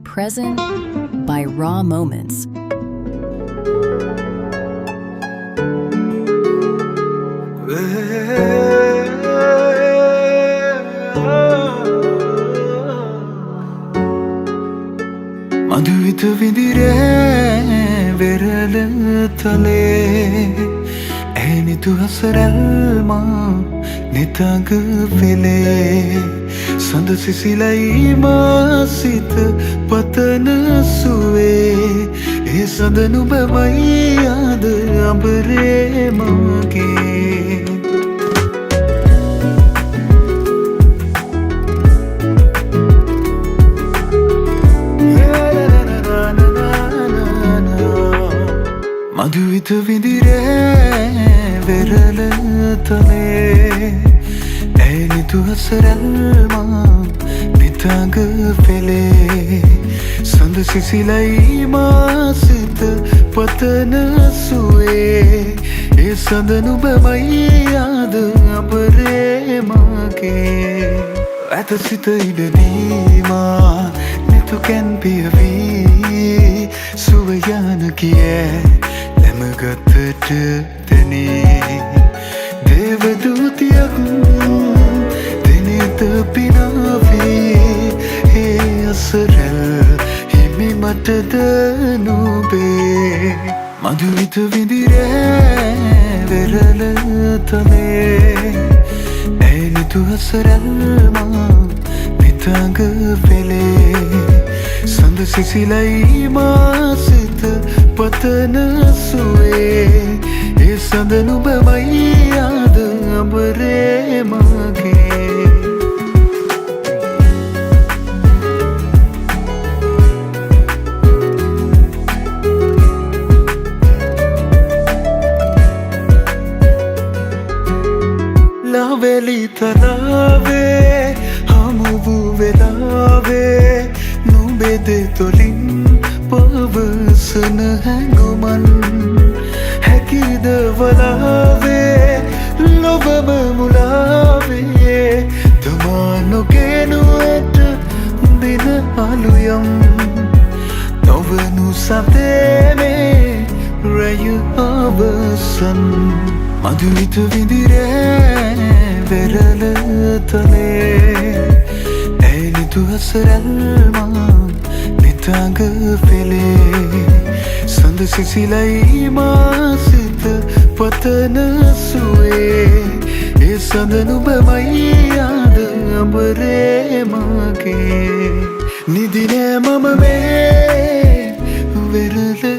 Present by Raw Moments. මදුවිත විදිරේ වෙරළ තලේ ඇනිතු හසරල්මා නිතග වෙලේ සඳ සිසිලයි මාසිත පතන සුවේ ඒ සඳ නුබමයි ආද අඹරේ මගේ මදුවිත විදිරේ වෙරළ තලේ ඇනිතු හසරල්මා නිතග වෙලේ සඳ සිසිලයි මාසිත පතන සුවේ ඒ සඳ නුබමයි ආද අපරේ මගේ ඇත සිත ඉඩදීමා නිතුකැන් පියවී සුවයාන කියේ ගතට තැනේ දේවදූතියක් දෙනෙත පිනාවේ ඒ අසරැල් හිමි මටද නුබේ මදුවිත විදිරේ වෙරළ තලේ ඇනිතු අසරැල්මා නිතග වෙලේ සඳ සිසිලයි මාසිත පතන සුවේ ඒ සඳ නුබමයි ආද අඹරේ මගේ ලවෙලි තලාවේ හමුවූ වෙලාවේ නුබෙදෙ තොලින් පවසන හැඟුමන් හැකිද වලාවේ ලොබම මුලාවේ තමා නොගෙනු ඇට දින අලුයම් නොවනු සතේනේ රැය අවසන් මදුවිත විදිරේ වෙරළ තලේ ඇනිතු හසරල්මා නිතග වෙලේ සඳ සිසිලයි මාසිත පතන සුවේ ඒ සඳ නුබමයි ආද අඹරේ මගේ නිදිනෑ මම මේ වෙරළ